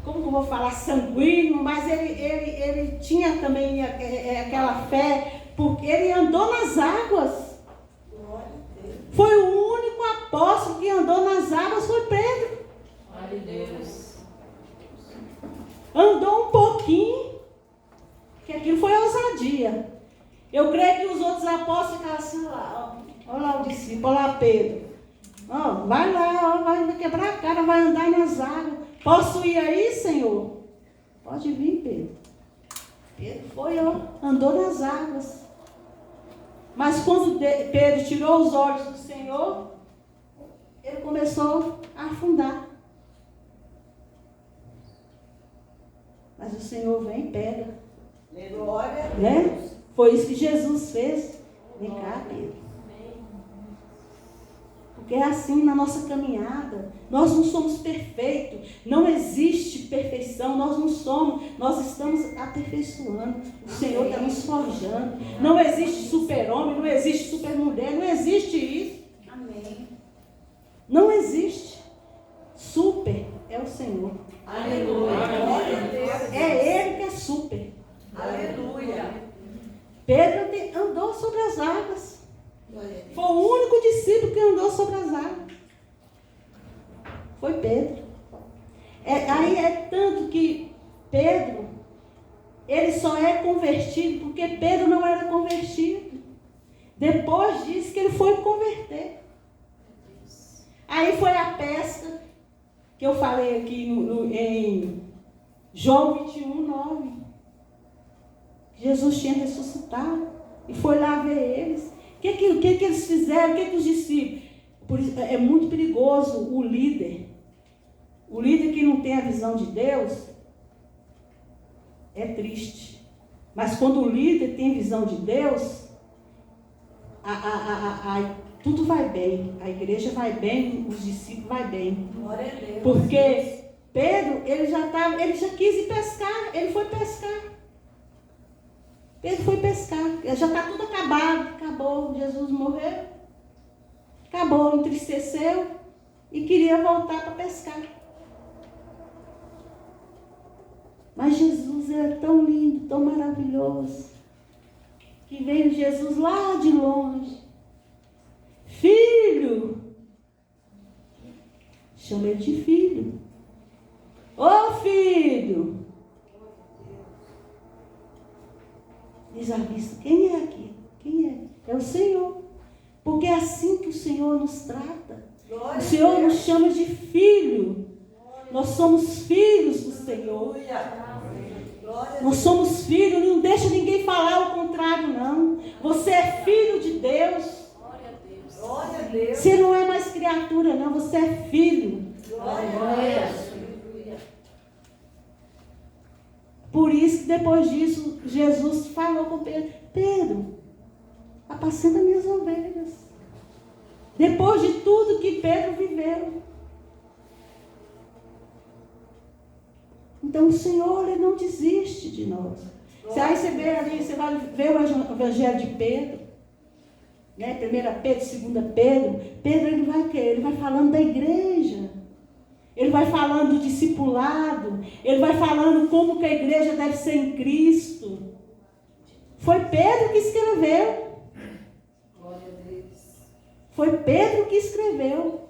como que eu vou falar, sanguíneo, mas ele tinha também aquela fé, porque ele andou nas águas. Foi o único apóstolo que andou nas águas, foi Pedro. Glória a Deus. Andou um pouquinho, que aquilo foi ousadia. Eu creio que os outros apóstolos ficaram assim lá, ó. Olha lá o discípulo, olha lá Pedro. Ó, vai lá, ó, vai quebrar a cara, vai andar nas águas. Posso ir aí, Senhor? Pode vir, Pedro. Pedro foi, ó, andou nas águas. Mas quando Pedro tirou os olhos do Senhor, ele começou a afundar. Mas o Senhor vem e pega. Glória a Deus. Né? Foi isso que Jesus fez. Vem cá, Pedro. Porque é assim na nossa caminhada. Nós não somos perfeitos. Não existe perfeição. Nós não somos. Nós estamos aperfeiçoando. O Senhor está nos forjando. Não existe super-homem. Não existe super-mulher. Não existe isso. Amém. Não existe. Super é o Senhor. Aleluia. Glória a Deus. É Ele que é super. Aleluia. Pedro andou sobre as águas. Glória a Deus. Foi o único discípulo que andou sobre as águas. Foi Pedro. Aí é tanto que Pedro, ele só é convertido porque Pedro não era convertido. Depois disso que ele foi converter. Aí foi a pesca que eu falei aqui em João 21, 9. Jesus tinha ressuscitado e foi lá ver eles. O que eles fizeram? O que os discípulos? Por isso, é muito perigoso o líder. O líder que não tem a visão de Deus é triste. Mas quando o líder tem visão de Deus, tudo vai bem. A igreja vai bem, os discípulos vai bem. Glória a Deus. Porque Pedro, ele já quis ir pescar, ele foi pescar. Pedro foi pescar, já está tudo acabado, acabou, Jesus morreu, acabou, entristeceu e queria voltar para pescar. Mas Jesus era tão lindo, tão maravilhoso, que veio Jesus lá de longe. Filho, chama ele de filho. Ô filho! Diz a vista, quem é aqui? Quem é? É o Senhor. Porque é assim que o Senhor nos trata. Glória O Senhor a Deus. nos chama de filho. Nós somos filhos do Senhor. Glória a Nós somos filhos, não deixa ninguém falar o contrário, não. Você é filho de Deus. Glória a Deus. Você não é mais criatura, não. Você é filho. Glória a Deus. Por isso que depois disso, Jesus falou com Pedro: Pedro, apacenta minhas ovelhas. Depois de tudo que Pedro viveu. Então o Senhor, Ele não desiste de nós. Aí você vê ali, você vai ver o Evangelho de Pedro, né? 1 Pedro, 2 Pedro. Pedro, ele vai falando da igreja. Ele vai falando do discipulado. Ele vai falando como que a igreja deve ser em Cristo. Foi Pedro que escreveu. Glória a Deus. Foi Pedro que escreveu.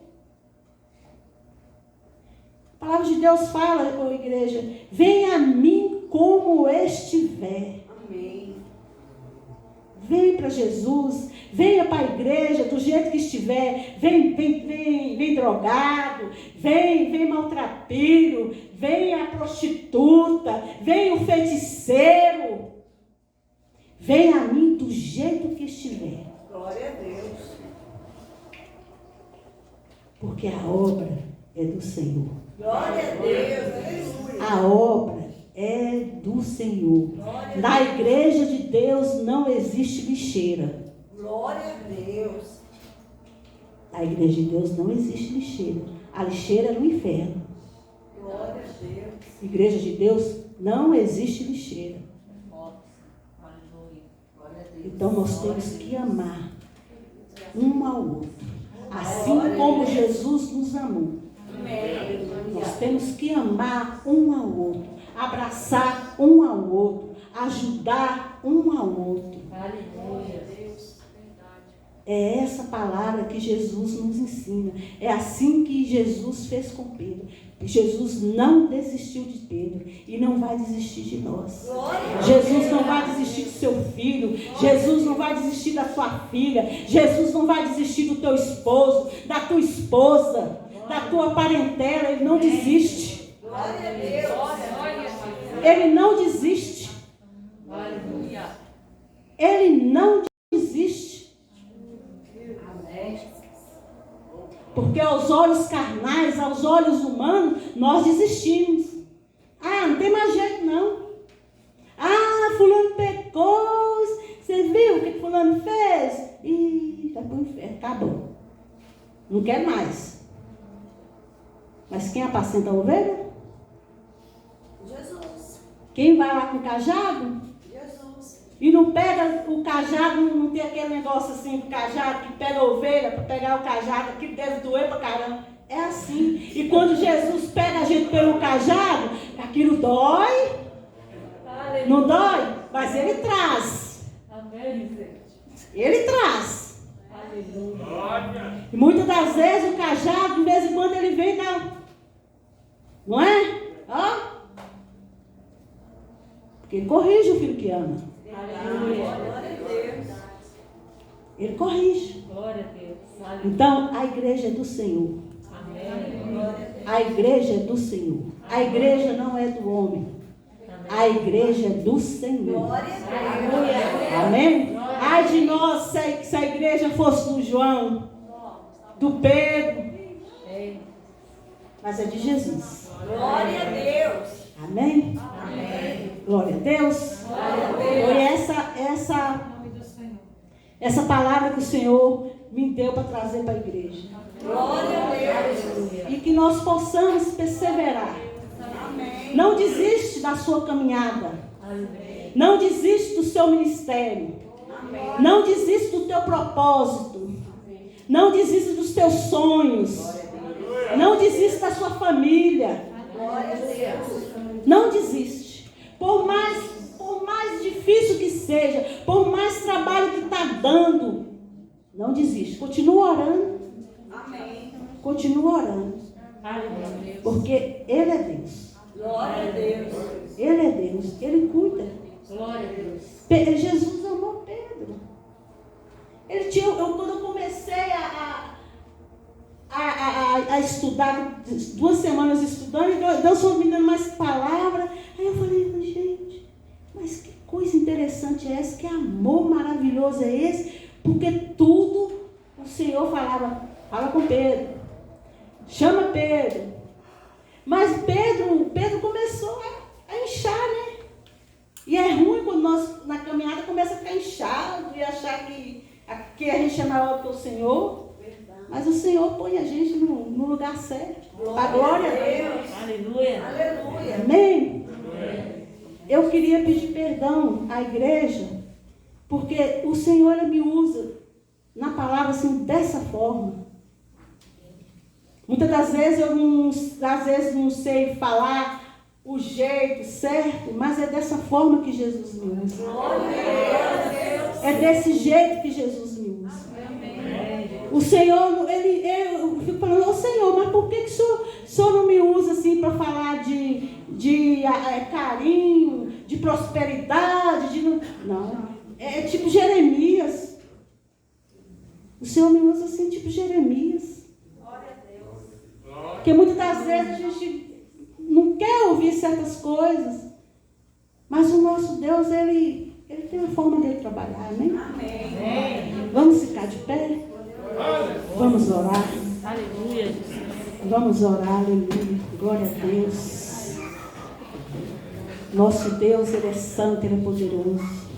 A palavra de Deus fala, ô igreja, venha a mim como estiver. Amém. Vem para Jesus, venha para a igreja do jeito que estiver, vem drogado, vem maltrapilho, vem a prostituta, vem o feiticeiro. Venha a mim do jeito que estiver. Glória a Deus. Porque a obra é do Senhor. Glória a Deus. Aleluia. A obra é do Senhor. Na igreja de Deus não existe lixeira. Glória a Deus. Na igreja de Deus não existe lixeira. A lixeira é no inferno. Glória a Deus. Igreja de Deus não existe lixeira. Aleluia. Glória a Deus. Então nós temos que amar um ao outro. Assim como Jesus nos amou. Amém. Nós temos que amar um ao outro. Abraçar um ao outro. Ajudar um ao outro. Aleluia. É essa palavra que Jesus nos ensina. É assim que Jesus fez com Pedro. Jesus não desistiu de Pedro e não vai desistir de nós. Jesus não vai desistir do seu filho. Jesus não vai desistir da sua filha. Jesus não vai desistir do teu esposo, da tua esposa, da tua parentela. Ele não desiste. Glória a Deus. Ele não desiste. Aleluia. Ele não desiste. Amém. Porque aos olhos carnais, aos olhos humanos, nós desistimos. Ah, não tem mais jeito não. Ah, fulano pecou. Você viu o que fulano fez? Ih, vai para o inferno, acabou. Não quer mais. Mas quem apacenta a ovelha? Jesus. Quem vai lá com o cajado? Jesus. E não pega o cajado, não tem aquele negócio assim, do cajado, que pega a ovelha para pegar o cajado, que deve doer pra caramba. É assim. E quando Jesus pega a gente pelo cajado, aquilo dói. Não dói? Mas ele traz. Amém, gente. Ele traz. Aleluia. E muitas das vezes o cajado, de vez em quando ele vem não é? Ó. Porque ele corrige o filho que ama. Aleluia. Glória a Deus. Ele corrige. Glória a Deus. Aleluia. Então, a igreja é do Senhor. Amém. A igreja é do Senhor. A igreja não é do homem. A igreja é do Senhor. Glória a Deus. Amém? Ai de nós se a igreja fosse do João, do Pedro, mas é de Jesus. Glória a Deus. Amém? Amém. Glória a Deus. Glória a Deus. Foi essa palavra que o Senhor me deu para trazer para a igreja. Glória a Deus. E que nós possamos perseverar. Amém. Não desiste da sua caminhada. Não desiste do seu ministério. Não desiste do teu propósito. Não desiste dos teus sonhos. Não desiste da sua família. Glória a Deus. Não desiste. Por mais difícil que seja, por mais trabalho que está dando, não desiste. Continua orando. Amém. Continua orando. Aleluia. Porque Ele é Deus. Glória a Deus. Ele é Deus. Ele cuida. Glória a Deus. Jesus amou Pedro. Quando eu comecei a estudar, 2 semanas estudando, e Deus foi me dando mais palavras. Aí eu falei, gente, mas que coisa interessante é essa? Que amor maravilhoso é esse? Porque tudo o Senhor falava, fala com Pedro, chama Pedro. Mas Pedro começou a inchar, né? E é ruim quando nós, na caminhada, começa a ficar inchado e achar que a gente é maior que o Senhor. Mas o Senhor põe a gente no lugar certo. Para a glória a Deus. Aleluia. Aleluia. Amém? Eu queria pedir perdão à igreja, porque o Senhor ele me usa na palavra assim, dessa forma. Muitas das vezes eu não sei falar o jeito certo, mas é dessa forma que Jesus me usa. É desse jeito que Jesus me usa. O Senhor, eu fico falando, ô Senhor, mas por que o Senhor não me usa assim para falar de carinho, de prosperidade, não. É tipo Jeremias. O Senhor me usa assim, tipo Jeremias. Porque muitas das vezes a gente não quer ouvir certas coisas. Mas o nosso Deus, Ele tem a forma dele trabalhar, né? Amém. Vamos ficar de pé? Vamos orar. Aleluia. Vamos orar, aleluia. Glória a Deus. Nosso Deus, Ele é santo, Ele é poderoso.